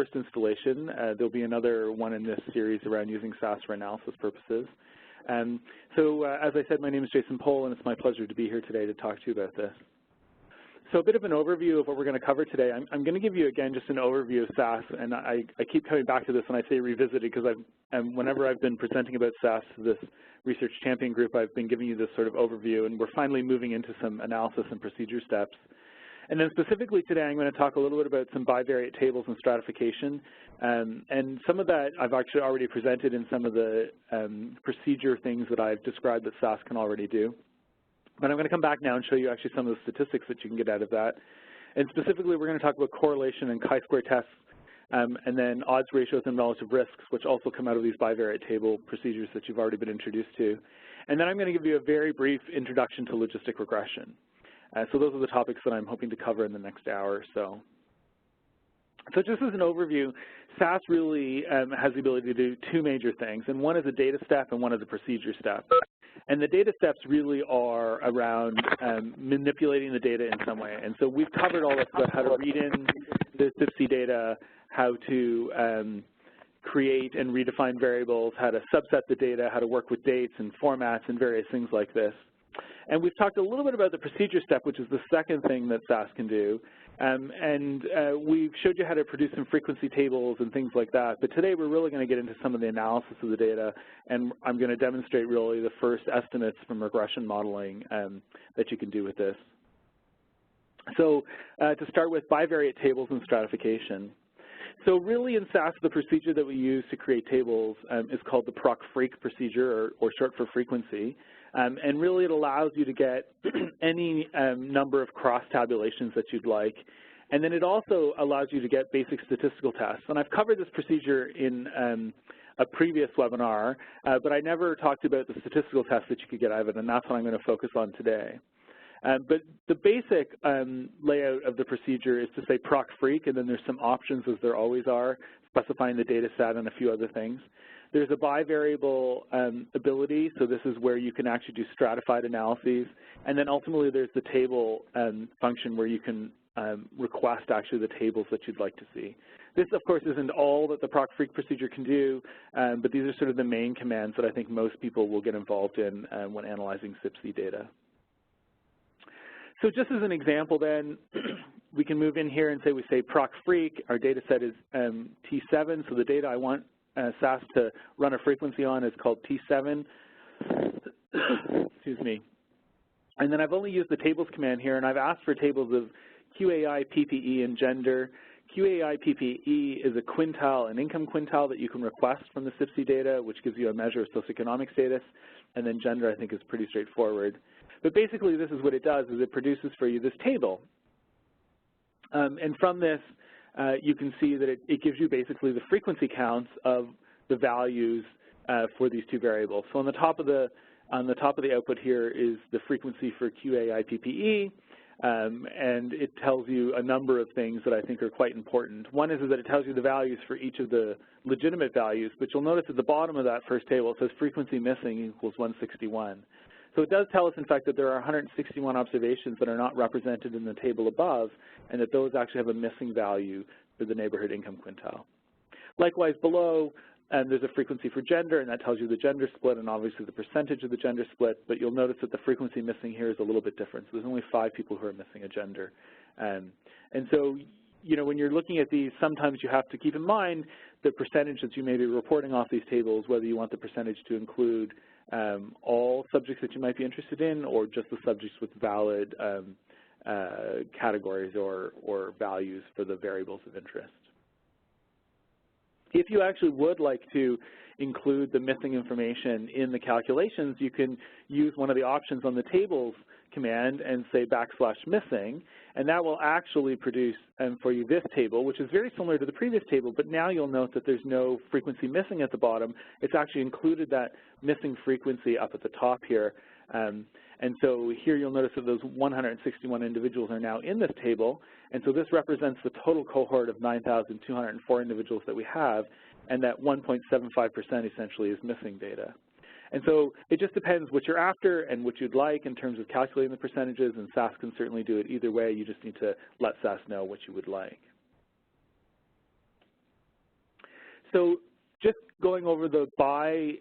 first installation. There'll be another one in this series around using SAS for analysis purposes. So as I said, my name is Jason Pohl, and it's my pleasure to be here today to talk to you about this. So a bit of an overview of what we're going to cover today. I'm going to give you, again, just an overview of SAS, and I keep coming back to this when I say revisited, because whenever I've been presenting about SAS to this research champion group, I've been giving you this sort of overview, and we're finally moving into some analysis and procedure steps. And then specifically today, I'm going to talk a little bit about some bivariate tables and stratification. And some of that I've actually already presented in some of the procedure things that I've described that SAS can already do. But I'm going to come back now and show you actually some of the statistics that you can get out of that. And specifically, we're going to talk about correlation and chi-square tests, and then odds ratios and relative risks, which also come out of these bivariate table procedures that you've already been introduced to. And then I'm going to give you a very brief introduction to logistic regression. So those are the topics that I'm hoping to cover in the next hour or so. So just as an overview, SAS really has the ability to do two major things, and one is a data step and one is a procedure step. And the data steps really are around manipulating the data in some way. And so we've covered all this about how to read in the cyp-c data, how to create and redefine variables, how to subset the data, how to work with dates and formats and various things like this. And we've talked a little bit about the procedure step, which is the second thing that SAS can do. We've showed you how to produce some frequency tables and things like that. But today we're really going to get into some of the analysis of the data, and I'm going to demonstrate really the first estimates from regression modeling that you can do with this. So to start with, bivariate tables and stratification. So really in SAS, the procedure that we use to create tables is called the PROC-FREQ procedure, or short for frequency. And really it allows you to get any number of cross-tabulations that you'd like. And then it also allows you to get basic statistical tests. And I've covered this procedure in a previous webinar, but I never talked about the statistical tests that you could get out of it, and that's what I'm going to focus on today. But the basic layout of the procedure is to say PROC-FREQ, and then there's some options, as there always are, specifying the data set and a few other things. There's a bivariable ability, so this is where you can actually do stratified analyses. And then ultimately there's the table function where you can request actually the tables that you'd like to see. This, of course, isn't all that the PROC-FREQ procedure can do, but these are sort of the main commands that I think most people will get involved in when analyzing cyp-c data. So just as an example then, we can move in here and say we say PROC-FREQ. Our data set is T7, so the data I want SAS to run a frequency on is called T7. Excuse me. And then I've only used the tables command here, and I've asked for tables of QAI, PPE, and gender. QAI, PPE is a quintile, an income quintile that you can request from the cyp-c data, which gives you a measure of socioeconomic status. And then gender, I think, is pretty straightforward. But basically, this is what it does, is it produces for you this table. And from this, you can see that it gives you basically the frequency counts of the values for these two variables. So on the top of the output here is the frequency for QAI PPE, and it tells you a number of things that I think are quite important. One is that it tells you the values for each of the legitimate values, but you'll notice at the bottom of that first table it says frequency missing equals 161. So it does tell us, in fact, that there are 161 observations that are not represented in the table above, and that those actually have a missing value for the neighborhood income quintile. Likewise, below, there's a frequency for gender, and that tells you the gender split and obviously the percentage of the gender split, but you'll notice that the frequency missing here is a little bit different. So there's only 5 people who are missing a gender. And so, you know, when you're looking at these, sometimes you have to keep in mind the percentage that you may be reporting off these tables, whether you want the percentage to include all subjects that you might be interested in, or just the subjects with valid categories or values for the variables of interest. If you actually would like to include the missing information in the calculations, you can use one of the options on the tables command and say \missing, and that will actually produce for you this table, which is very similar to the previous table, but now you'll note that there's no frequency missing at the bottom. It's actually included that missing frequency up at the top here. And so here you'll notice that those 161 individuals are now in this table, and so this represents the total cohort of 9,204 individuals that we have, and that 1.75% essentially is missing data. And so it just depends what you're after and what you'd like in terms of calculating the percentages, and SAS can certainly do it either way. You just need to let SAS know what you would like. So just going over the by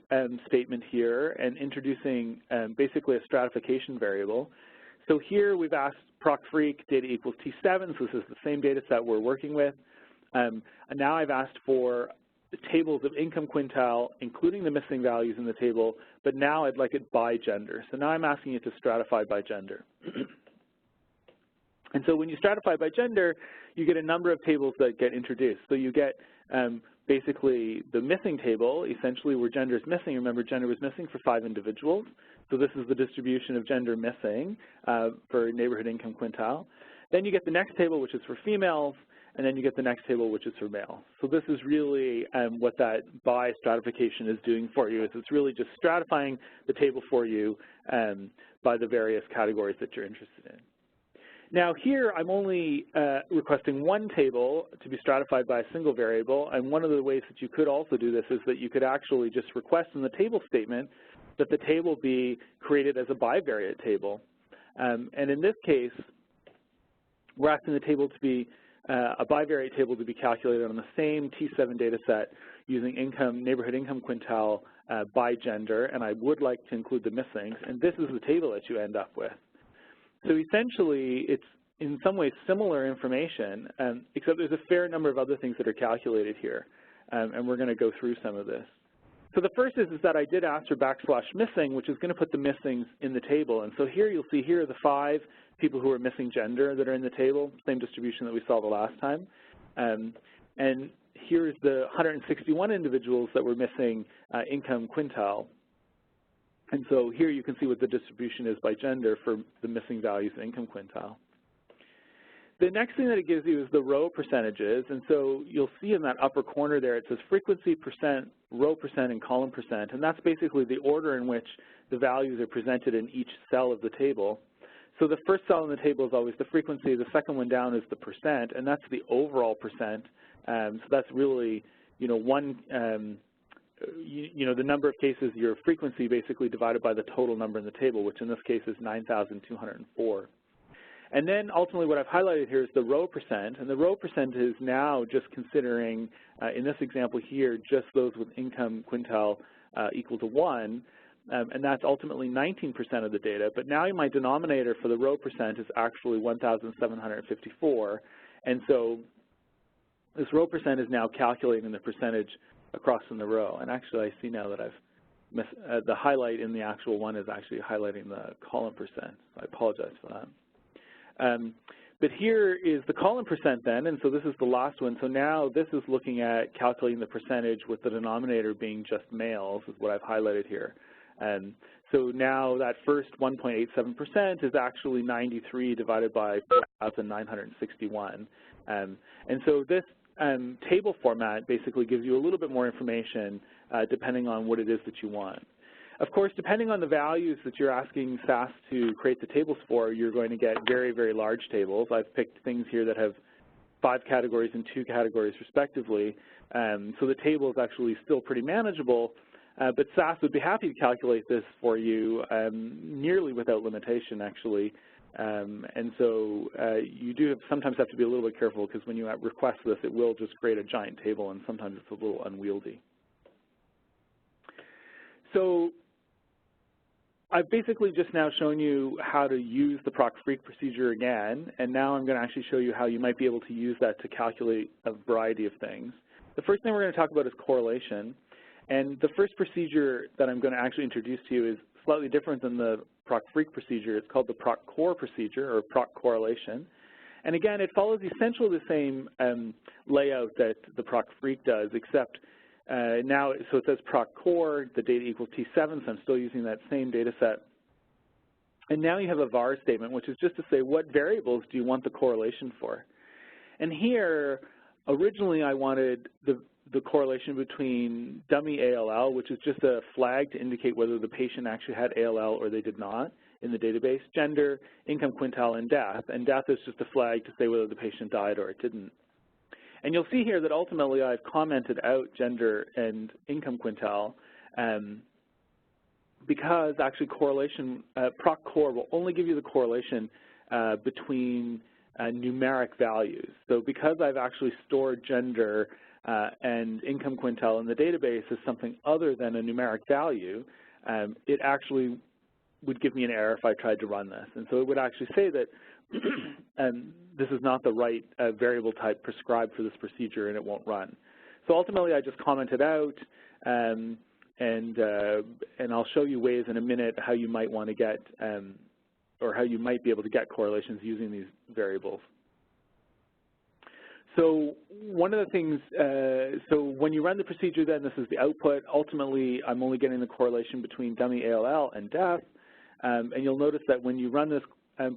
statement here and introducing basically a stratification variable. So here we've asked PROC FREQ data equals T7, so this is the same data set we're working with. And now I've asked for tables of income quintile, including the missing values in the table, but now I'd like it by gender. So now I'm asking it to stratify by gender. And so when you stratify by gender, you get a number of tables that get introduced. So you get basically the missing table, essentially where gender is missing. Remember, gender was missing for 5 individuals. So this is the distribution of gender missing for neighborhood income quintile. Then you get the next table, which is for females, and then you get the next table, which is for males. So this is really what that by stratification is doing for you, is it's really just stratifying the table for you by the various categories that you're interested in. Now here I'm only requesting one table to be stratified by a single variable, and one of the ways that you could also do this is that you could actually just request in the table statement that the table be created as a bivariate table. And in this case, we're asking the table to be a bivariate table to be calculated on the same T7 data set using neighborhood income quintile by gender, and I would like to include the missings, and this is the table that you end up with. So essentially, it's in some ways similar information, except there's a fair number of other things that are calculated here, and we're going to go through some of this. So the first is that I did ask for /missing, which is going to put the missings in the table. And so here you'll see here are the 5 people who are missing gender that are in the table, same distribution that we saw the last time. And here's the 161 individuals that were missing income quintile. And so here you can see what the distribution is by gender for the missing values in income quintile. The next thing that it gives you is the row percentages, and so you'll see in that upper corner there it says frequency %, row %, and column %, and that's basically the order in which the values are presented in each cell of the table. So the first cell in the table is always the frequency, the second one down is the %, and that's the overall %. So that's really, the number of cases, your frequency basically divided by the total number in the table, which in this case is 9,204. And then ultimately what I've highlighted here is the row %, and the row % is now just considering, in this example here, just those with income quintile equal to 1, and that's ultimately 19% of the data. But now my denominator for the row % is actually 1,754, and so this row % is now calculating the percentage across in the row. And actually I see now that I've missed, the highlight in the actual one is actually highlighting the column %. I apologize for that. But here is the column % then, and so this is the last one. So now this is looking at calculating the percentage with the denominator being just males, is what I've highlighted here. So now that first 1.87% is actually 93 divided by 4,961. And so this table format basically gives you a little bit more information depending on what it is that you want. Of course, depending on the values that you're asking SAS to create the tables for, you're going to get very, very large tables. I've picked things here that have 5 categories and 2 categories respectively. So the table is actually still pretty manageable, but SAS would be happy to calculate this for you nearly without limitation, actually. And so you do sometimes have to be a little bit careful, because when you request this, it will just create a giant table, and sometimes it's a little unwieldy. So I've basically just now shown you how to use the PROC FREQ procedure again, and now I'm going to actually show you how you might be able to use that to calculate a variety of things. The first thing we're going to talk about is correlation, and the first procedure that I'm going to actually introduce to you is slightly different than the PROC FREQ procedure. It's called the PROC core procedure, or PROC correlation. And again, it follows essentially the same layout that the PROC FREQ does, except now, so it says PROC core, the data equals T7, so I'm still using that same data set. And now you have a var statement, which is just to say what variables do you want the correlation for. And here, originally I wanted the correlation between dummy ALL, which is just a flag to indicate whether the patient actually had ALL or they did not in the database, gender, income quintile, and death. And death is just a flag to say whether the patient died or it didn't. And you'll see here that ultimately I've commented out gender and income quintile because actually correlation, PROC core will only give you the correlation between numeric values. So because I've actually stored gender and income quintile in the database is something other than a numeric value, it actually would give me an error if I tried to run this. And so it would actually say that this is not the right variable type prescribed for this procedure and it won't run. So ultimately I just commented out, and I'll show you ways in a minute how you might want to get, or how you might be able to get correlations using these variables. So one of the things, so when you run the procedure then, this is the output. Ultimately, I'm only getting the correlation between dummy ALL and death. And you'll notice that when you run this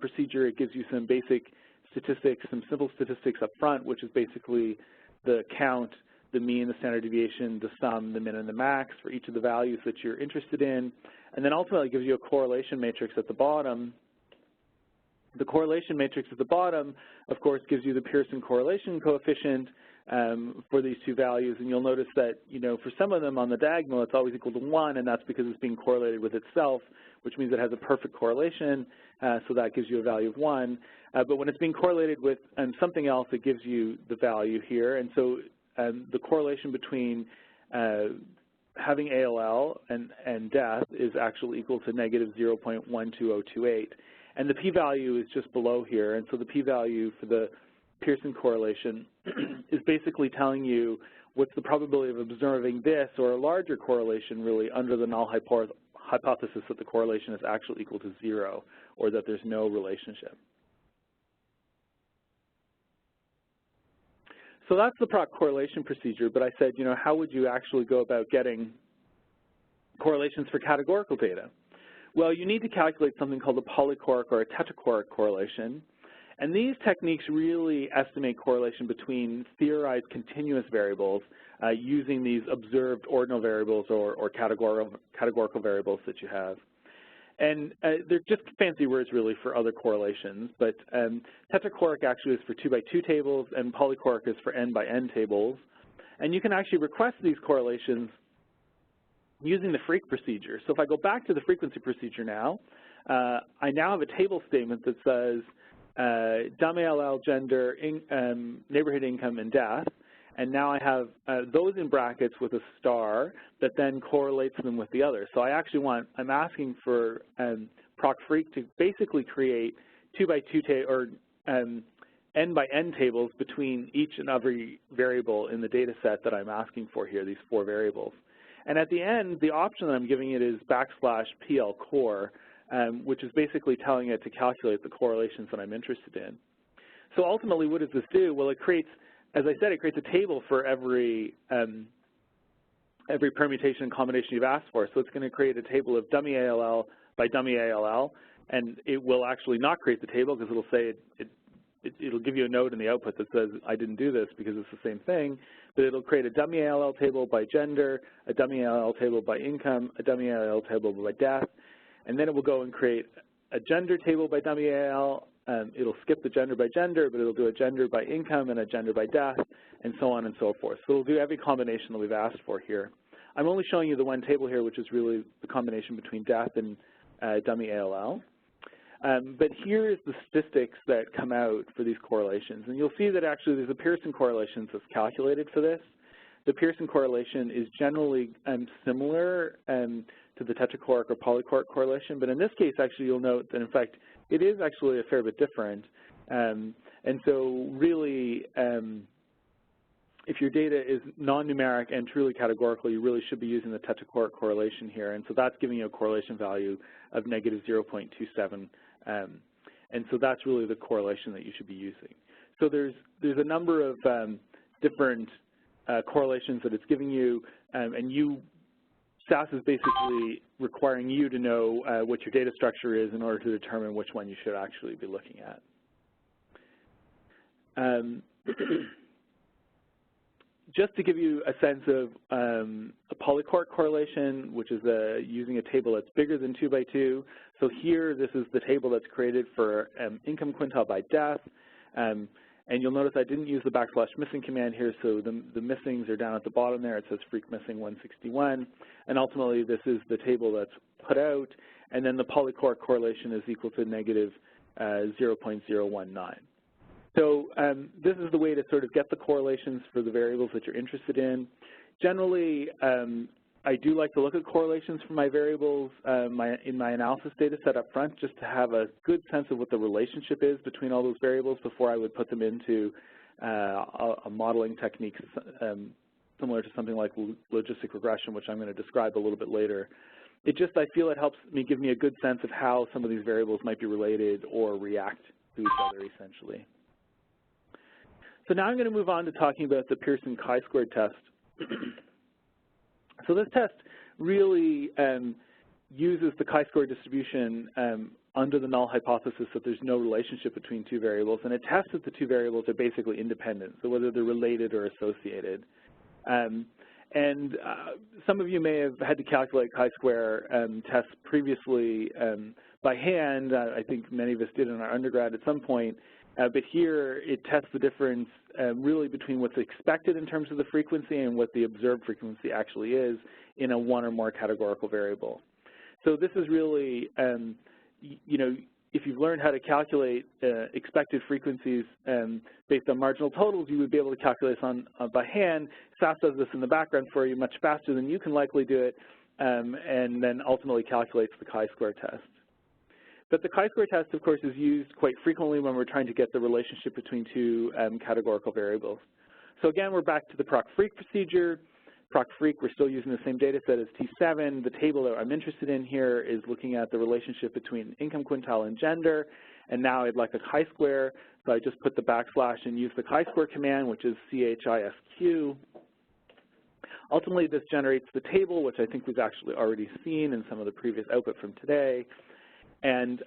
procedure, it gives you some basic statistics, some simple statistics up front, which is basically the count, the mean, the standard deviation, the sum, the min, and the max for each of the values that you're interested in. And then ultimately it gives you a correlation matrix at the bottom. The correlation matrix at the bottom, of course, gives you the Pearson correlation coefficient for these two values. And you'll notice that, for some of them on the diagonal, it's always equal to 1, and that's because it's being correlated with itself, which means it has a perfect correlation, so that gives you a value of 1. But when it's being correlated with something else, it gives you the value here. And so the correlation between having ALL and death is actually equal to negative 0.12028. And the p-value is just below here, and so the p-value for the Pearson correlation is basically telling you what's the probability of observing this or a larger correlation really under the null hypothesis that the correlation is actually equal to 0 or that there's no relationship. So that's the PROC correlation procedure, but I said, how would you actually go about getting correlations for categorical data? Well, you need to calculate something called a polychoric or a tetrachoric correlation. And these techniques really estimate correlation between theorized continuous variables using these observed ordinal variables or categorical variables that you have. And they're just fancy words really for other correlations, but tetrachoric actually is for 2x2 tables and polychoric is for n-by-n tables. And you can actually request these correlations using the FREQ procedure. So if I go back to the frequency procedure now, I now have a table statement that says dumb ALL, gender, neighborhood income, and death. And now I have those in brackets with a star that then correlates them with the others. So I'm asking for PROC FREQ to basically create 2x2 or n-by-n tables between each and every variable in the data set that I'm asking for here, these 4 variables. And at the end, the option that I'm giving it is \PL_core, which is basically telling it to calculate the correlations that I'm interested in. So ultimately, what does this do? Well, it creates, as I said, it creates a table for every permutation and combination you've asked for. So it's going to create a table of dummy ALL by dummy ALL, and it will actually not create the table because it'll say it'll give you a note in the output that says I didn't do this because it's the same thing, but it'll create a dummy ALL table by gender, a dummy ALL table by income, a dummy ALL table by death, and then it will go and create a gender table by dummy ALL. It'll skip the gender by gender, but it'll do a gender by income and a gender by death, and so on and so forth. So it'll do every combination that we've asked for here. I'm only showing you the one table here, which is really the combination between death and dummy ALL. But here is the statistics that come out for these correlations. And you'll see that actually there's a Pearson correlation that's calculated for this. The Pearson correlation is generally similar to the tetrachoric or polychoric correlation, but in this case, actually, you'll note that, in fact, it is actually a fair bit different. And so really, if your data is non-numeric and truly categorical, you really should be using the tetrachoric correlation here. And so that's giving you a correlation value of negative 0.27. And so that's really the correlation that you should be using. So there's a number of different correlations that it's giving you, and SAS is basically requiring you to know what your data structure is in order to determine which one you should actually be looking at. Just to give you a sense of a polychoric correlation, which is using a table that's bigger than 2 by 2. So here, this is the table that's created for income quintile by death. And you'll notice I didn't use the \missing command here, so the missings are down at the bottom there. It says FREQ missing 161. And ultimately, this is the table that's put out. And then the polychoric correlation is equal to negative 0.019. So this is the way to sort of get the correlations for the variables that you're interested in. Generally, I do like to look at correlations for my variables in my analysis data set up front, just to have a good sense of what the relationship is between all those variables before I would put them into a modeling technique similar to something like logistic regression, which I'm going to describe a little bit later. I feel it helps me give me a good sense of how some of these variables might be related or react to each other, essentially. So now I'm going to move on to talking about the Pearson chi-squared test. So this test really uses the chi-square distribution under the null hypothesis that there's no relationship between two variables, and it tests that the two variables are basically independent, so whether they're related or associated. Some of you may have had to calculate chi-square tests previously by hand. I think many of us did in our undergrad at some point. But here it tests the difference really between what's expected in terms of the frequency and what the observed frequency actually is in a one or more categorical variable. So this is really, you know, if you've learned how to calculate expected frequencies based on marginal totals, you would be able to calculate this by hand. SAS does this in the background for you much faster than you can likely do it, and then ultimately calculates the chi-square test. But the chi-square test, of course, is used quite frequently when we're trying to get the relationship between two categorical variables. So again, we're back to the PROC-FREQ procedure. PROC-FREQ, we're still using the same data set as T7. The table that I'm interested in here is looking at the relationship between income quintile and gender, and now I'd like a chi-square, so I just put the backslash and use the chi-square command, which is CHISQ. Ultimately, this generates the table, which I think we've actually already seen in some of the previous output from today, and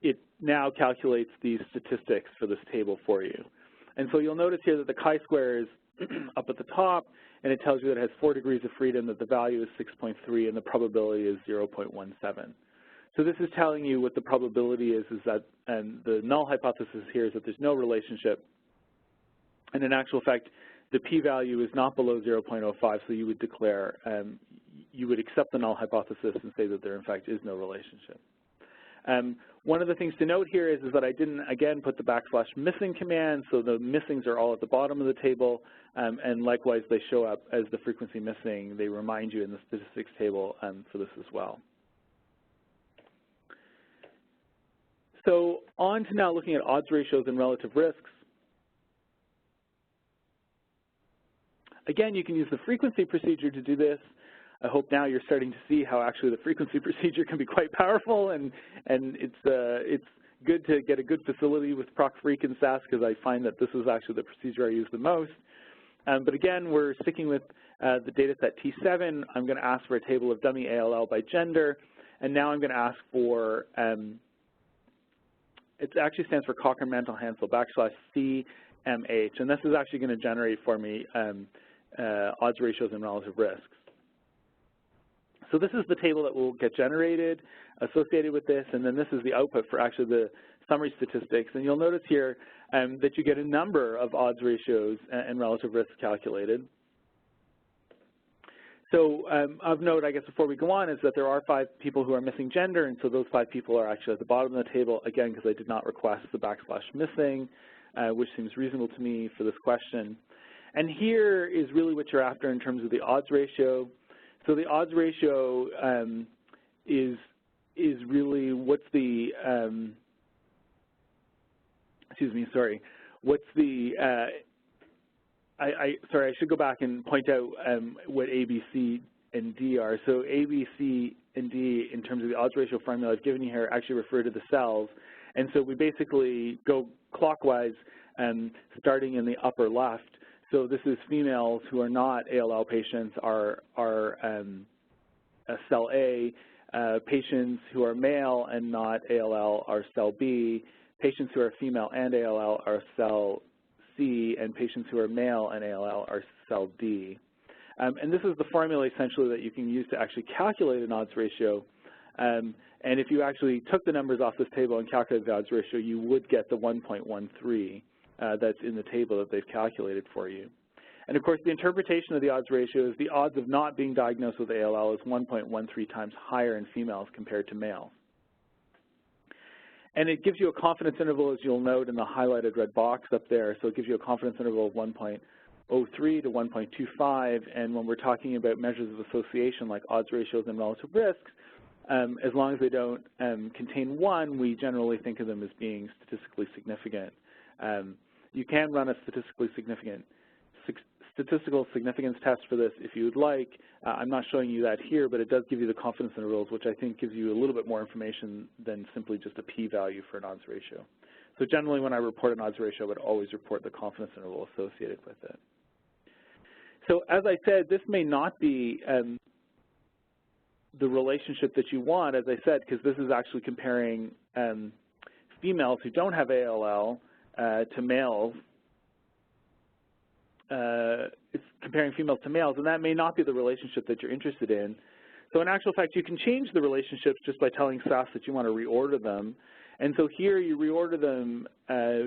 it now calculates these statistics for this table for you. And so you'll notice here that the chi-square is up at the top, and it tells you that it has 4 degrees of freedom, that the value is 6.3, and the probability is 0.17. So this is telling you what the probability is that, and the null hypothesis here is that there's no relationship. And in actual fact, the p-value is not below 0.05, so you would declare, you would accept the null hypothesis and say that there in fact is no relationship. One of the things to note here is that I didn't, again, put the backslash missing command, so the missings are all at the bottom of the table, and likewise they show up as the frequency missing. They remind you in the statistics table for this as well. So on to now looking at odds ratios and relative risks. Again, you can use the frequency procedure to do this. I hope now you're starting to see how actually the frequency procedure can be quite powerful, and it's good to get a good facility with PROC-FREQ and SAS, because I find that this is actually the procedure I use the most. But again, we're sticking with the data set T7. I'm going to ask for a table of dummy ALL by gender, and now I'm going to ask for, it actually stands for Cochran-Mantel-Hansel \CMH, and this is actually going to generate for me odds ratios and relative risks. So this is the table that will get generated associated with this, and then this is the output for actually the summary statistics. And you'll notice here that you get a number of odds ratios and relative risks calculated. So of note, I guess, before we go on, is that there are 5 people who are missing gender, and so those 5 people are actually at the bottom of the table, again, because I did not request the backslash missing, which seems reasonable to me for this question. And here is really what you're after in terms of the odds ratio. So the odds ratio is really what's the what's the sorry, I should go back and point out what A, B, C, and D are. So A, B, C, and D in terms of the odds ratio formula I've given you here actually refer to the cells, and so we basically go clockwise starting in the upper left. So this is females who are not ALL patients are cell A, patients who are male and not ALL are cell B, patients who are female and ALL are cell C, and patients who are male and ALL are cell D. And this is the formula essentially that you can use to actually calculate an odds ratio. And if you actually took the numbers off this table and calculated the odds ratio, you would get the 1.13. That's in the table that they've calculated for you. And of course, the interpretation of the odds ratio is the odds of not being diagnosed with ALL is 1.13 times higher in females compared to males. And it gives you a confidence interval, as you'll note in the highlighted red box up there. So it gives you a confidence interval of 1.03 to 1.25. And when we're talking about measures of association like odds ratios and relative risks, as long as they don't contain 1, we generally think of them as being statistically significant. You can run a statistical significance test for this if you would like. I'm not showing you that here, but it does give you the confidence intervals, which I think gives you a little bit more information than simply just a p-value for an odds ratio. So generally when I report an odds ratio, I would always report the confidence interval associated with it. So as I said, this may not be the relationship that you want, as I said, because this is actually comparing females who don't have ALL to males. It's comparing females to males, and that may not be the relationship that you're interested in. So in actual fact, you can change the relationships just by telling SAS that you want to reorder them. And so here you reorder them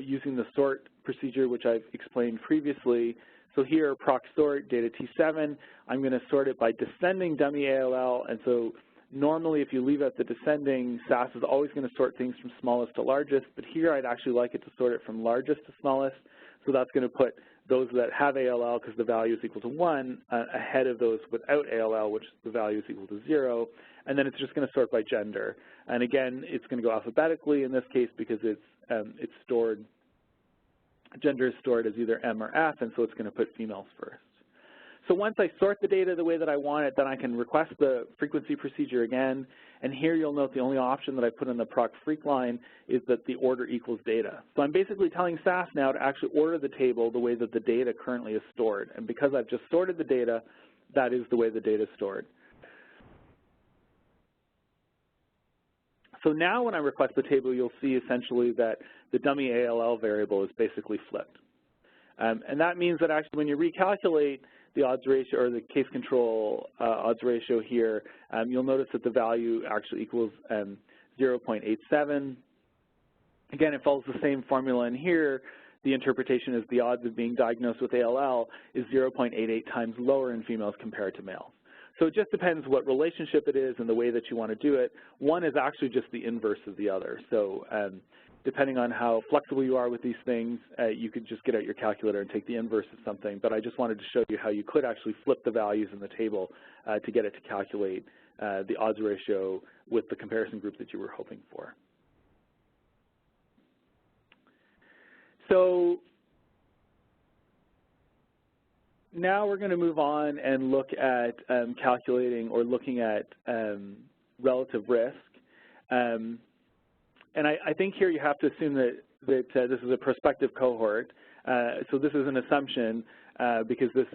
using the sort procedure, which I've explained previously. So here, PROC sort, data T7, I'm going to sort it by descending dummy ALL. And so normally if you leave out the descending, SAS is always going to sort things from smallest to largest. But here I'd actually like it to sort it from largest to smallest. So that's going to put those that have ALL, because the value is equal to 1, ahead of those without ALL, which the value is equal to 0. And then it's just going to sort by gender. And again, it's going to go alphabetically in this case because it's stored. Gender is stored as either M or F, and so it's going to put females first. So once I sort the data the way that I want it, then I can request the frequency procedure again. And here you'll note the only option that I put in the PROC FREQ line is that the order equals data. So I'm basically telling SAS now to actually order the table the way that the data currently is stored. And because I've just sorted the data, that is the way the data is stored. So now when I request the table, you'll see essentially that the dummy ALL variable is basically flipped. And that means that actually when you recalculate the odds ratio or the case control odds ratio here, you'll notice that the value actually equals 0.87. Again, it follows the same formula in here. The interpretation is the odds of being diagnosed with ALL is 0.88 times lower in females compared to males. So it just depends what relationship it is and the way that you want to do it. One is actually just the inverse of the other. So depending on how flexible you are with these things, you could just get out your calculator and take the inverse of something. But I just wanted to show you how you could actually flip the values in the table to get it to calculate the odds ratio with the comparison group that you were hoping for. So now we're going to move on and look at calculating or looking at relative risk. And I think here you have to assume that this is a prospective cohort. So this is an assumption because this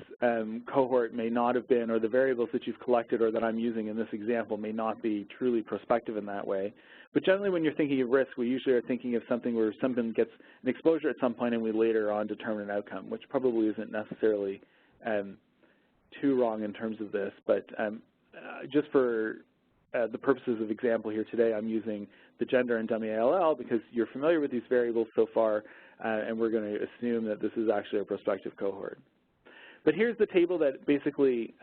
cohort may not have been, or the variables that you've collected or that I'm using in this example may not be truly prospective in that way. But generally when you're thinking of risk, we usually are thinking of something where someone gets an exposure at some point and we later on determine an outcome, which probably isn't necessarily too wrong in terms of this. But just for the purposes of example here today, I'm using the gender and dummy ALL because you're familiar with these variables so far, and we're going to assume that this is actually a prospective cohort. But here's the table that basically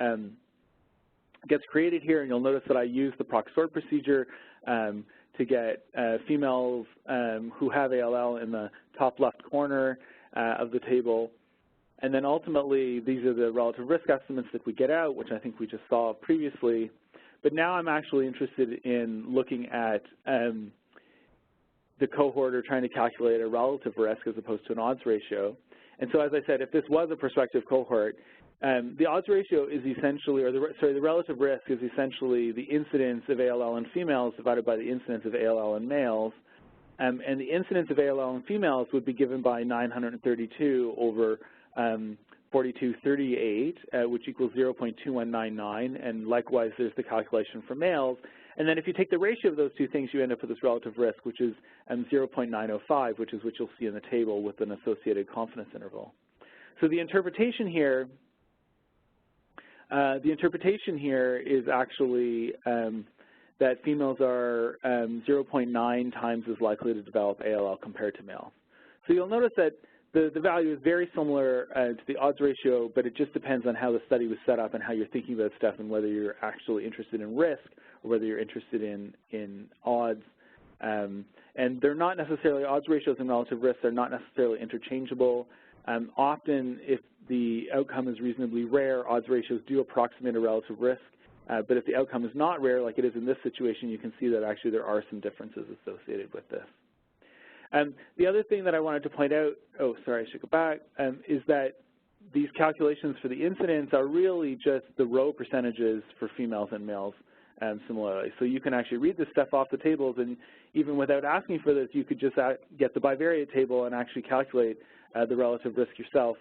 gets created here, and you'll notice that I use the PROC sort procedure to get females who have ALL in the top left corner of the table. And then ultimately, these are the relative risk estimates that we get out, which I think we just saw previously. But now I'm actually interested in looking at the cohort or trying to calculate a relative risk as opposed to an odds ratio. And so as I said, if this was a prospective cohort, the odds ratio is essentially, or the relative risk is essentially the incidence of ALL in females divided by the incidence of ALL in males. And the incidence of ALL in females would be given by 932 over 4238, which equals 0.2199, and likewise there's the calculation for males. And then if you take the ratio of those two things, you end up with this relative risk, which is 0.905, which is what you'll see in the table with an associated confidence interval. So the interpretation here is actually that females are 0.9 times as likely to develop ALL compared to males. So you'll notice that the value is very similar to the odds ratio, but it just depends on how the study was set up and how you're thinking about stuff and whether you're actually interested in risk or whether you're interested in odds. And And they're not necessarily, odds ratios and relative risks are not necessarily interchangeable. Often, if the outcome is reasonably rare, odds ratios do approximate a relative risk. But if the outcome is not rare, like it is in this situation, you can see that actually there are some differences associated with this. The other thing that I wanted to point out, oh, sorry, I should go back, is that these calculations for the incidence are really just the row percentages for females and males similarly. So you can actually read this stuff off the tables, and even without asking for this, you could just get the bivariate table and actually calculate the relative risk yourself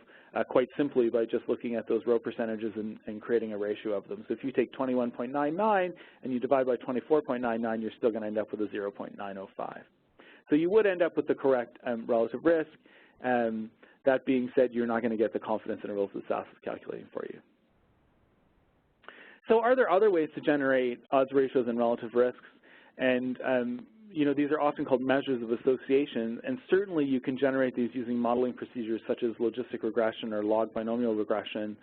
quite simply by just looking at those row percentages and creating a ratio of them. So if you take 21.99 and you divide by 24.99, you're still going to end up with a 0.905. So you would end up with the correct relative risk. That being said, you're not going to get the confidence intervals that SAS is calculating for you. So are there other ways to generate odds ratios and relative risks? And you know, these are often called measures of association, and certainly you can generate these using modeling procedures such as logistic regression or log binomial regression.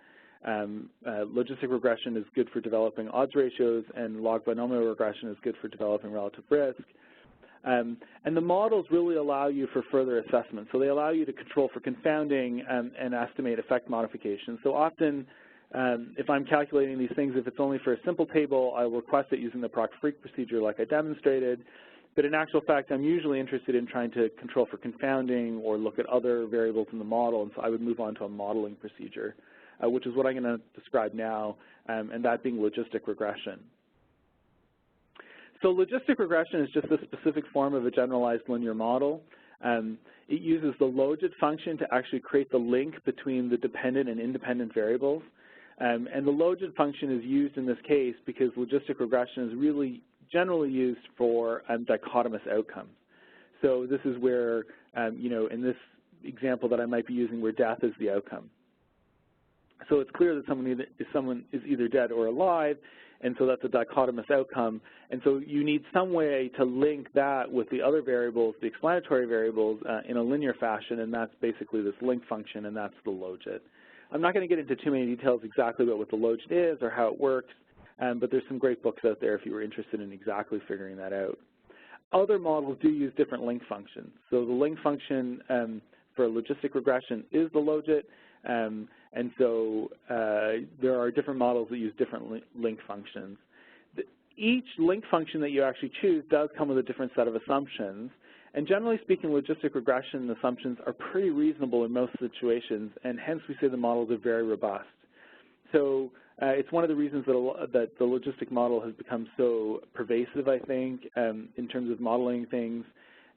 Logistic regression is good for developing odds ratios, and log binomial regression is good for developing relative risk. And the models really allow you for further assessment. So they allow you to control for confounding and estimate effect modifications. So often, if I'm calculating these things, if it's only for a simple table, I'll request it using the PROC FREQ procedure like I demonstrated. But in actual fact, I'm usually interested in trying to control for confounding or look at other variables in the model, and so I would move on to a modeling procedure, which is what I'm going to describe now, and that being logistic regression. So logistic regression is just a specific form of a generalized linear model. It uses the logit function to actually create the link between the dependent and independent variables. And the logit function is used in this case because logistic regression is really generally used for dichotomous outcomes. So this is where, you know, in this example that I might be using where death is the outcome. So it's clear that someone is either dead or alive, and so that's a dichotomous outcome. And so you need some way to link that with the other variables, the explanatory variables, in a linear fashion, and that's basically this link function, and that's the logit. I'm not going to get into too many details exactly about what the logit is or how it works, but there's some great books out there if you were interested in exactly figuring that out. Other models do use different link functions. So the link function for logistic regression is the logit, and so there are different models that use different link functions. Each link function that you actually choose does come with a different set of assumptions, and generally speaking, logistic regression assumptions are pretty reasonable in most situations, and hence we say the models are very robust. So it's one of the reasons that the logistic model has become so pervasive, I think, in terms of modeling things.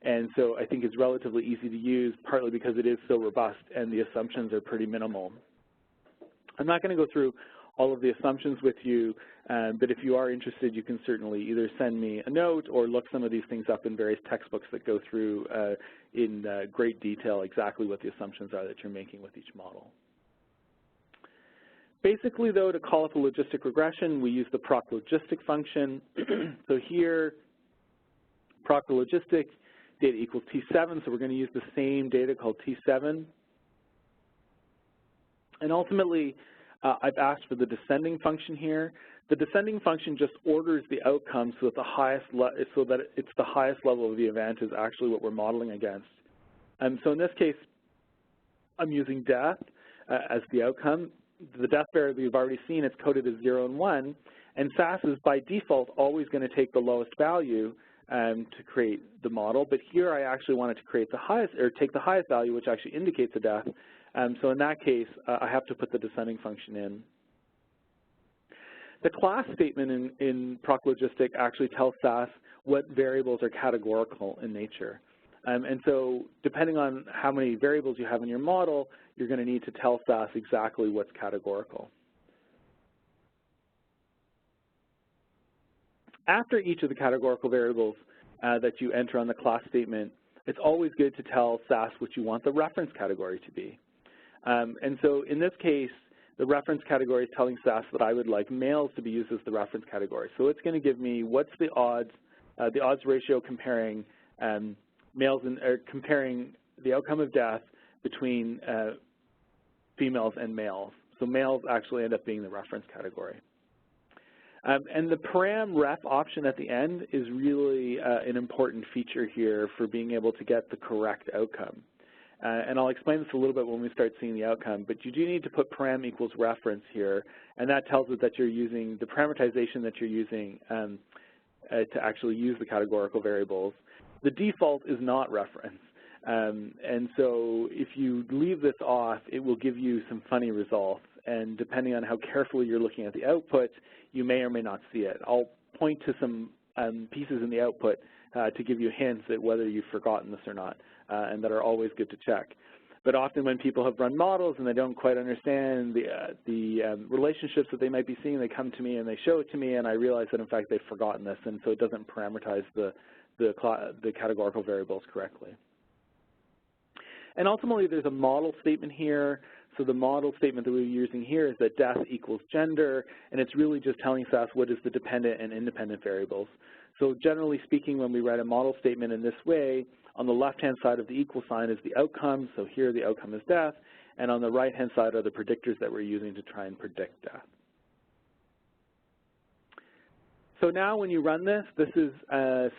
And so I think it's relatively easy to use, partly because it is so robust and the assumptions are pretty minimal. I'm not going to go through all of the assumptions with you, but if you are interested, you can certainly either send me a note or look some of these things up in various textbooks that go through in great detail exactly what the assumptions are that you're making with each model. Basically, though, to call up a logistic regression, we use the PROC logistic function. So here, PROC logistic data equals T7, so we're going to use the same data called T7. And ultimately, I've asked for the descending function here. The descending function just orders the outcome so that it's the highest level of the event is actually what we're modeling against. So in this case, I'm using death as the outcome. The death variable you've already seen, it's coded as 0 and 1, and SAS is by default always going to take the lowest value to create the model. But here I actually wanted to create the highest, or take the highest value, which actually indicates a death. So in that case, I have to put the descending function in. The class statement in PROC logistic actually tells SAS what variables are categorical in nature. And so depending on how many variables you have in your model, you're going to need to tell SAS exactly what's categorical. After each of the categorical variables that you enter on the class statement, it's always good to tell SAS what you want the reference category to be. And so in this case, the reference category is telling SAS that I would like males to be used as the reference category. So it's going to give me what's the odds ratio comparing males or comparing the outcome of death between females and males. So males actually end up being the reference category. And the param ref option at the end is really an important feature here for being able to get the correct outcome. And I'll explain this a little bit when we start seeing the outcome, but you do need to put param equals reference here, and that tells us that you're using the parameterization that you're using to actually use the categorical variables. The default is not reference. And so if you leave this off, it will give you some funny results. And depending on how carefully you're looking at the output, you may or may not see it. I'll point to some pieces in the output to give you hints at whether you've forgotten this or not, and that are always good to check. But often when people have run models and they don't quite understand the relationships that they might be seeing, they come to me and they show it to me, and I realize that, in fact, they've forgotten this, and so it doesn't parameterize the categorical variables correctly. And ultimately, there's a model statement here. So the model statement that we're using here is that death equals gender, and it's really just telling SAS what is the dependent and independent variables. So generally speaking, when we write a model statement in this way, on the left-hand side of the equal sign is the outcome. So here the outcome is death, and on the right-hand side are the predictors that we're using to try and predict death. So now when you run this, this is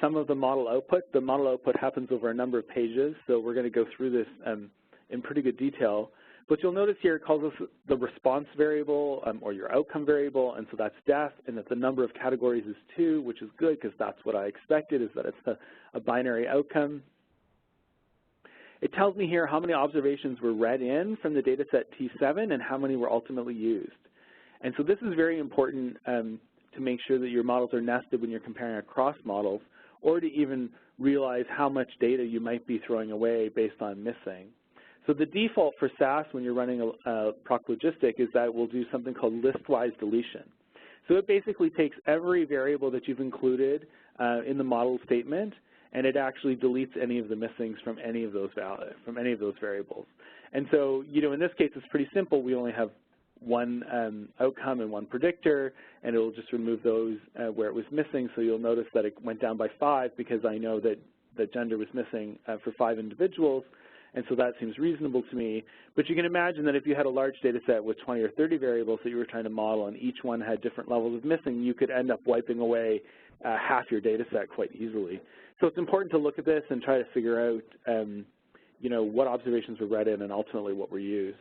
some of the model output. The model output happens over a number of pages, so we're going to go through this in pretty good detail. But you'll notice here it calls us the response variable or your outcome variable, and so that's death, and that the number of categories is 2, which is good because that's what I expected, is that it's a binary outcome. It tells me here how many observations were read in from the data set T7 and how many were ultimately used. And so this is very important to make sure that your models are nested when you're comparing across models, or to even realize how much data you might be throwing away based on missing. So the default for SAS when you're running a PROC logistic is that it will do something called list-wise deletion. So it basically takes every variable that you've included in the model statement, and it actually deletes any of the missings from any of those variables. And so, you know, in this case, it's pretty simple. We only have one outcome and one predictor, and it will just remove those where it was missing. So you'll notice that it went down by 5 because I know that gender was missing for 5 individuals. And so that seems reasonable to me. But you can imagine that if you had a large data set with 20 or 30 variables that you were trying to model and each one had different levels of missing, you could end up wiping away half your data set quite easily. So it's important to look at this and try to figure out you know, what observations were read in and ultimately what were used.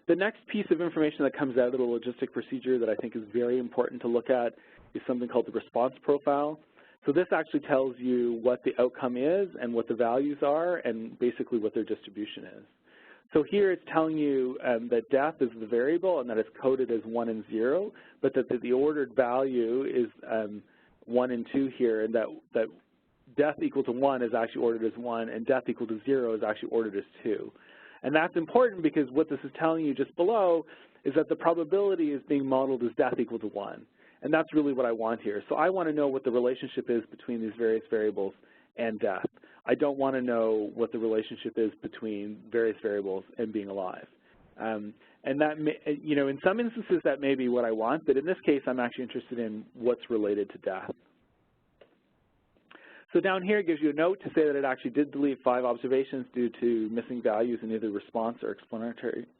The next piece of information that comes out of the logistic procedure that I think is very important to look at is something called the response profile. So this actually tells you what the outcome is and what the values are and basically what their distribution is. So here it's telling you that death is the variable and that it's coded as 1 and 0, but that the ordered value is 1 and 2 here, and that death equal to 1 is actually ordered as 1 and death equal to 0 is actually ordered as 2. And that's important because what this is telling you just below is that the probability is being modeled as death equal to 1. And that's really what I want here. So I want to know what the relationship is between these various variables and death. I don't want to know what the relationship is between various variables and being alive. And that, you know, in some instances that may be what I want, but in this case I'm actually interested in what's related to death. So down here it gives you a note to say that it actually did delete 5 observations due to missing values in either response or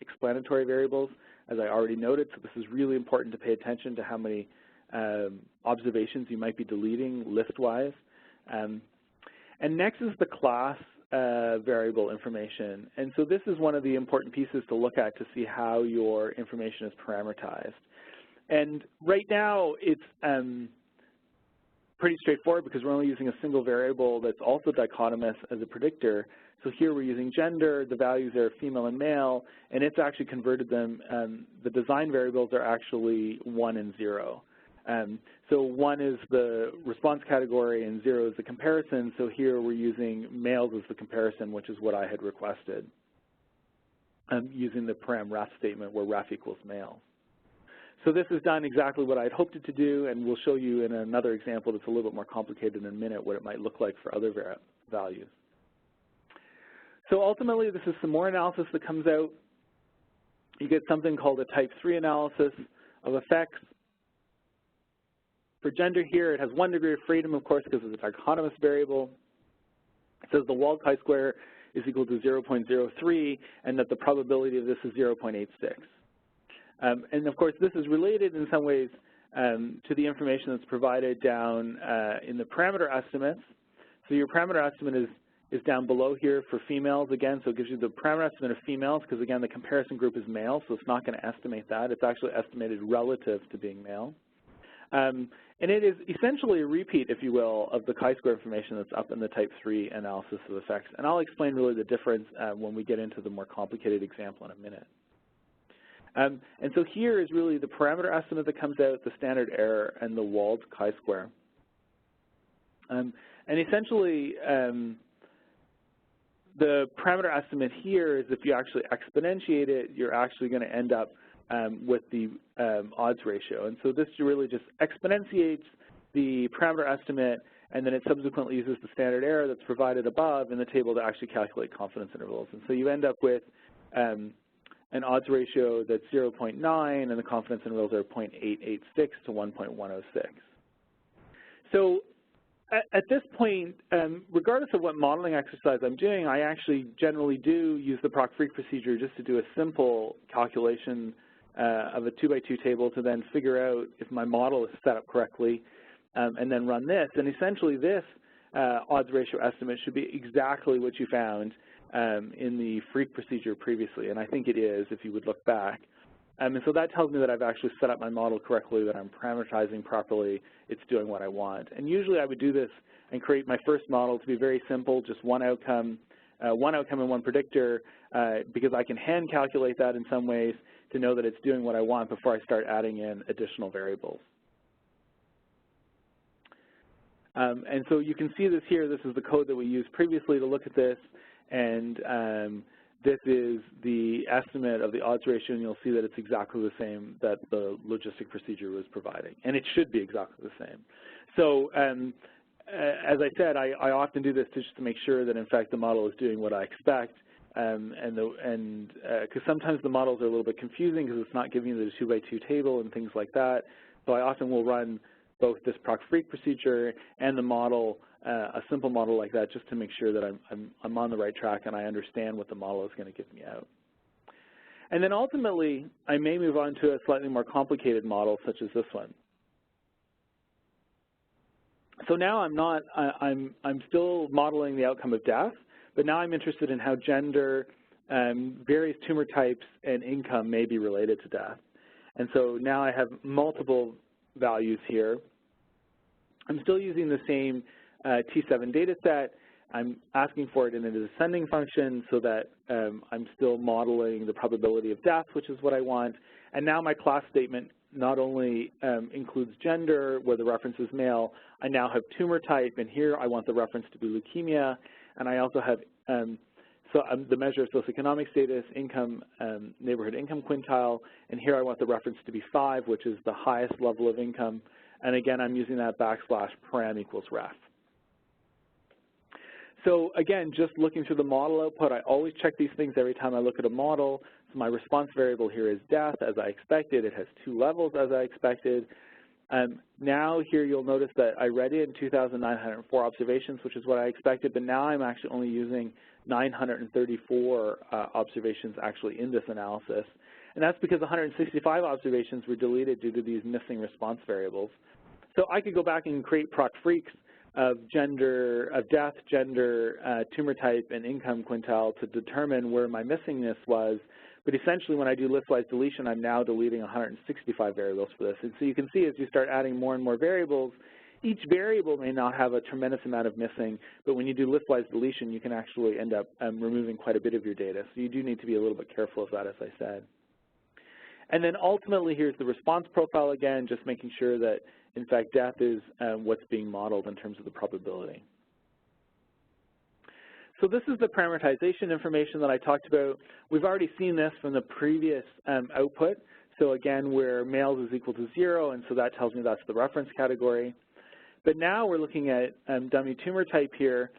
explanatory variables, as I already noted. So this is really important to pay attention to how many observations you might be deleting list-wise. And next is the class variable information. And so this is one of the important pieces to look at to see how your information is parameterized. And right now it's pretty straightforward because we're only using a single variable that's also dichotomous as a predictor. So here we're using gender, the values are female and male, and it's actually converted them. The design variables are actually 1 and 0. So 1 is the response category and 0 is the comparison. So here we're using males as the comparison, which is what I had requested, using the param ref statement where ref equals male. So this has done exactly what I had hoped it to do, and we'll show you in another example that's a little bit more complicated in a minute what it might look like for other values. So ultimately, this is some more analysis that comes out. You get something called a type 3 analysis of effects. For gender here, it has 1 degree of freedom, of course, because it's a dichotomous variable. It says the wall chi-square is equal to 0.03, and that the probability of this is 0.86. And of course, this is related in some ways to the information that's provided down in the parameter estimates. So your parameter estimate is down below here for females again, so it gives you the parameter estimate of females because, again, the comparison group is male, so it's not going to estimate that. It's actually estimated relative to being male. And it is essentially a repeat, if you will, of the chi-square information that's up in the type 3 analysis of effects. And I'll explain really the difference when we get into the more complicated example in a minute. And so here is really the parameter estimate that comes out, the standard error, and the walled chi-square. And essentially, the parameter estimate here is if you actually exponentiate it, you're actually going to end up with the odds ratio. And so this really just exponentiates the parameter estimate, and then it subsequently uses the standard error that's provided above in the table to actually calculate confidence intervals. And so you end up with an odds ratio that's 0.9, and the confidence intervals are 0.886 to 1.106. So at this point, regardless of what modeling exercise I'm doing, I actually generally do use the PROC-FREQ procedure just to do a simple calculation of a 2x2 table to then figure out if my model is set up correctly, and then run this. And essentially this odds ratio estimate should be exactly what you found in the FREQ procedure previously, and I think it is if you would look back. And so that tells me that I've actually set up my model correctly, that I'm parameterizing properly, it's doing what I want. And usually I would do this and create my first model to be very simple, just one outcome and one predictor, because I can hand calculate that in some ways to know that it's doing what I want before I start adding in additional variables. And so you can see this here. This is the code that we used previously to look at this, and this is the estimate of the odds ratio, and you'll see that it's exactly the same that the logistic procedure was providing, and it should be exactly the same. So as I said, I often do this just to make sure that, in fact, the model is doing what I expect, because sometimes the models are a little bit confusing because it's not giving you the 2x2 table and things like that. So I often will run both this PROC-FREQ procedure and the model, a simple model like that, just to make sure that I'm on the right track and I understand what the model is going to give me out. And then ultimately, I may move on to a slightly more complicated model, such as this one. So now I'm still modeling the outcome of death, but now I'm interested in how gender, various tumor types, and income may be related to death. And so now I have multiple values here. I'm still using the same T7 data set. I'm asking for it in a descending function so that I'm still modeling the probability of death, which is what I want. And now my class statement not only includes gender, where the reference is male, I now have tumor type, and here I want the reference to be leukemia, and I also have the measure of socioeconomic status, income, neighborhood income quintile, and here I want the reference to be 5, which is the highest level of income, and again, I'm using that \param equals ref. So again, just looking through the model output, I always check these things every time I look at a model. So my response variable here is death, as I expected. It has 2 levels, as I expected. Now here you'll notice that I read in 2,904 observations, which is what I expected, but now I'm actually only using 934 observations actually in this analysis. And that's because 165 observations were deleted due to these missing response variables. So I could go back and create PROC-FREQs of death, gender, tumor type, and income quintile to determine where my missingness was. But essentially, when I do listwise deletion, I'm now deleting 165 variables for this. And so you can see as you start adding more and more variables, each variable may not have a tremendous amount of missing, but when you do listwise deletion, you can actually end up removing quite a bit of your data. So you do need to be a little bit careful of that, as I said. And then ultimately, here's the response profile again, just making sure that, in fact, death is what's being modeled in terms of the probability. So this is the parameterization information that I talked about. We've already seen this from the previous output. So again, where males is equal to 0, and so that tells me that's the reference category. But now we're looking at dummy tumor type here.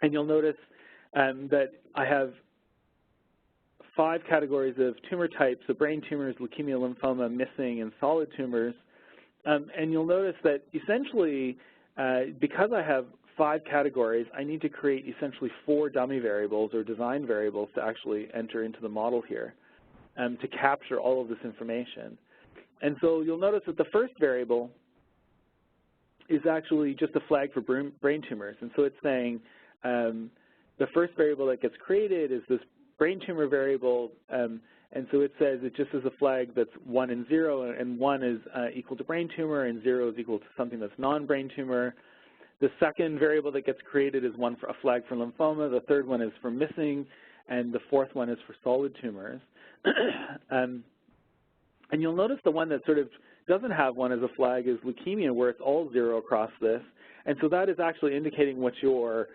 And you'll notice that I have 5 categories of tumor types, so brain tumors, leukemia, lymphoma, missing, and solid tumors. And you'll notice that essentially, because I have 5 categories, I need to create essentially 4 dummy variables or design variables to actually enter into the model here to capture all of this information. And so you'll notice that the first variable is actually just a flag for brain tumors. And so it's saying the first variable that gets created is this brain tumor variable, and so it says it just is a flag that's 1 and 0, and 1 is equal to brain tumor, and 0 is equal to something that's non-brain tumor. The second variable that gets created is one for a flag for lymphoma. The third one is for missing, and the fourth one is for solid tumors. And you'll notice the one that sort of doesn't have one as a flag is leukemia, where it's all 0 across this. And so that is actually indicating what your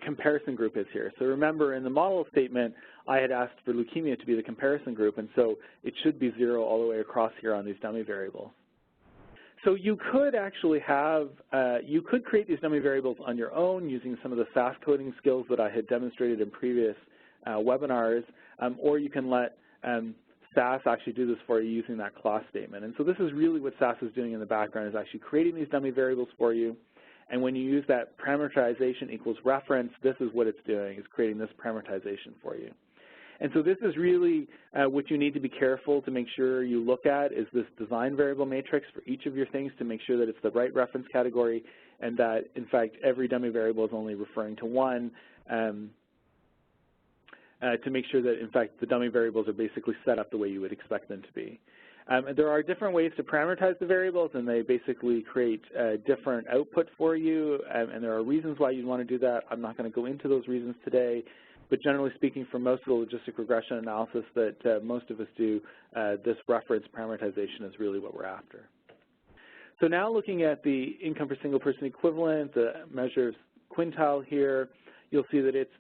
comparison group is here. So remember, in the model statement, I had asked for leukemia to be the comparison group, and so it should be 0 all the way across here on these dummy variables. So you could actually have, you could create these dummy variables on your own using some of the SAS coding skills that I had demonstrated in previous webinars, or you can let SAS actually do this for you using that class statement. And so this is really what SAS is doing in the background, is actually creating these dummy variables for you. And when you use that parameterization equals reference, this is what it's doing, is creating this parameterization for you. And so this is really what you need to be careful to make sure you look at, is this design variable matrix for each of your things to make sure that it's the right reference category, and that, in fact, every dummy variable is only referring to one, to make sure that, in fact, the dummy variables are basically set up the way you would expect them to be. There are different ways to parameterize the variables, and they basically create different output for you, and there are reasons why you'd want to do that. I'm not going to go into those reasons today, but generally speaking, for most of the logistic regression analysis that most of us do, this reference parameterization is really what we're after. So now looking at the income per single person equivalent, the measure of quintile here, you'll see that it's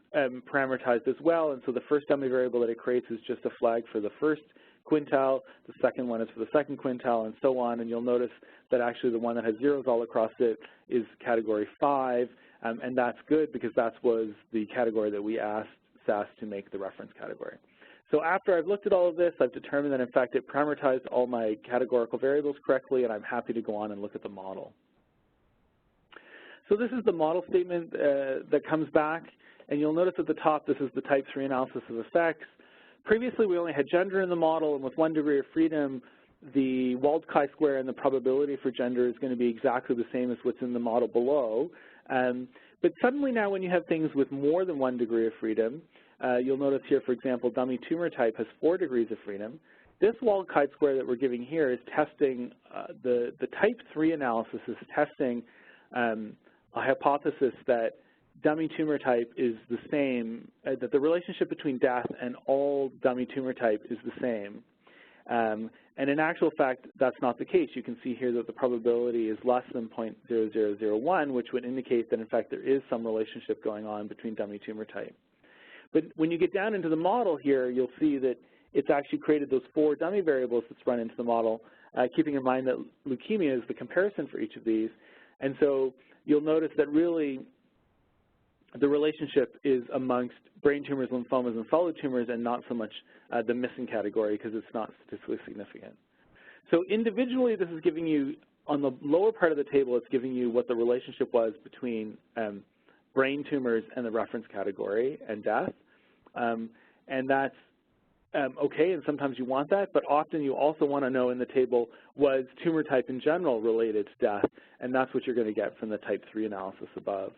parameterized as well, and so the first dummy variable that it creates is just a flag for the first quintile, the second one is for the second quintile, and so on, and you'll notice that actually the one that has zeros all across it is category 5, and that's good because that was the category that we asked SAS to make the reference category. So after I've looked at all of this, I've determined that, in fact, it parameterized all my categorical variables correctly, and I'm happy to go on and look at the model. So this is the model statement that comes back, and you'll notice at the top this is the type 3 analysis of effects. Previously, we only had gender in the model, and with 1 degree of freedom, the Wald chi-square and the probability for gender is going to be exactly the same as what's in the model below. But suddenly now, when you have things with more than 1 degree of freedom, you'll notice here, for example, dummy tumor type has 4 degrees of freedom. This Wald chi-square that we're giving here is testing, the type 3 analysis is testing a hypothesis that dummy tumor type is the same, that the relationship between death and all dummy tumor type is the same. And in actual fact, that's not the case. You can see here that the probability is less than 0.0001, which would indicate that, in fact, there is some relationship going on between dummy tumor type. But when you get down into the model here, you'll see that it's actually created those 4 dummy variables that's run into the model, keeping in mind that leukemia is the comparison for each of these. And so you'll notice that really the relationship is amongst brain tumors, lymphomas, and solid tumors, and not so much the missing category, because it's not statistically significant. So individually, this is giving you, on the lower part of the table, it's giving you what the relationship was between brain tumors and the reference category and death. And that's okay, and sometimes you want that, but often you also want to know in the table, was tumor type in general related to death, and that's what you're going to get from the type 3 analysis above.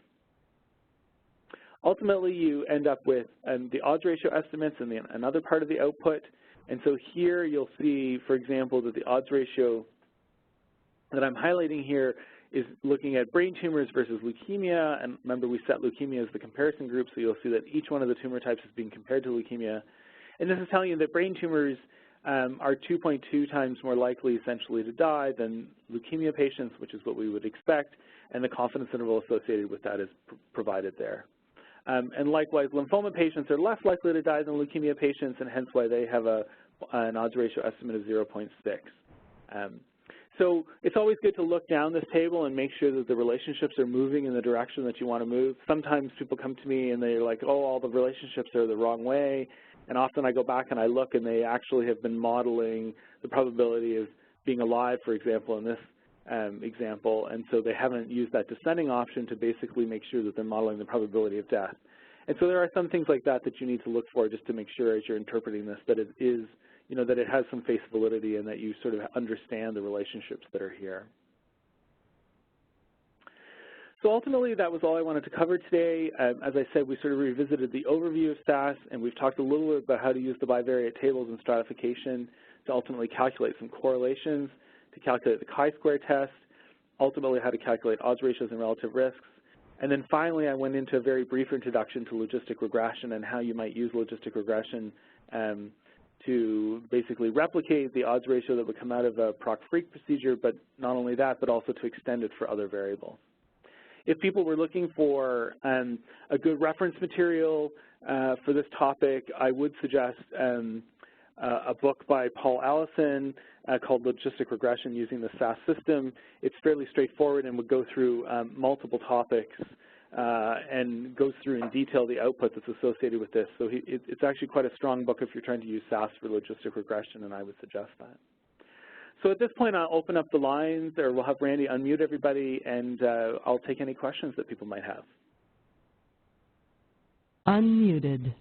Ultimately, you end up with the odds ratio estimates and another part of the output. And so here you'll see, for example, that the odds ratio that I'm highlighting here is looking at brain tumors versus leukemia. And remember, we set leukemia as the comparison group, so you'll see that each one of the tumor types is being compared to leukemia. And this is telling you that brain tumors are 2.2 times more likely, essentially, to die than leukemia patients, which is what we would expect, and the confidence interval associated with that is provided there. And likewise, lymphoma patients are less likely to die than leukemia patients, and hence why they have an odds ratio estimate of 0.6. So it's always good to look down this table and make sure that the relationships are moving in the direction that you want to move. Sometimes people come to me and they're like, oh, all the relationships are the wrong way. And often I go back and I look, and they actually have been modeling the probability of being alive, for example, in this example, and so they haven't used that descending option to basically make sure that they're modeling the probability of death. And so there are some things like that that you need to look for just to make sure as you're interpreting this that it is, that it has some face validity and that you sort of understand the relationships that are here. So ultimately, that was all I wanted to cover today. As I said, we sort of revisited the overview of SAS, and we've talked a little bit about how to use the bivariate tables and stratification to ultimately calculate some correlations, to calculate the chi-square test, ultimately how to calculate odds ratios and relative risks. And then finally, I went into a very brief introduction to logistic regression and how you might use logistic regression to basically replicate the odds ratio that would come out of a PROC-FREQ procedure, but not only that, but also to extend it for other variables. If people were looking for a good reference material for this topic, I would suggest a book by Paul Allison called Logistic Regression Using the SAS System. It's fairly straightforward and would go through multiple topics and goes through in detail the output that's associated with this. So it's actually quite a strong book if you're trying to use SAS for logistic regression, and I would suggest that. So at this point, I'll open up the lines, or we'll have Randy unmute everybody, and I'll take any questions that people might have. Unmuted.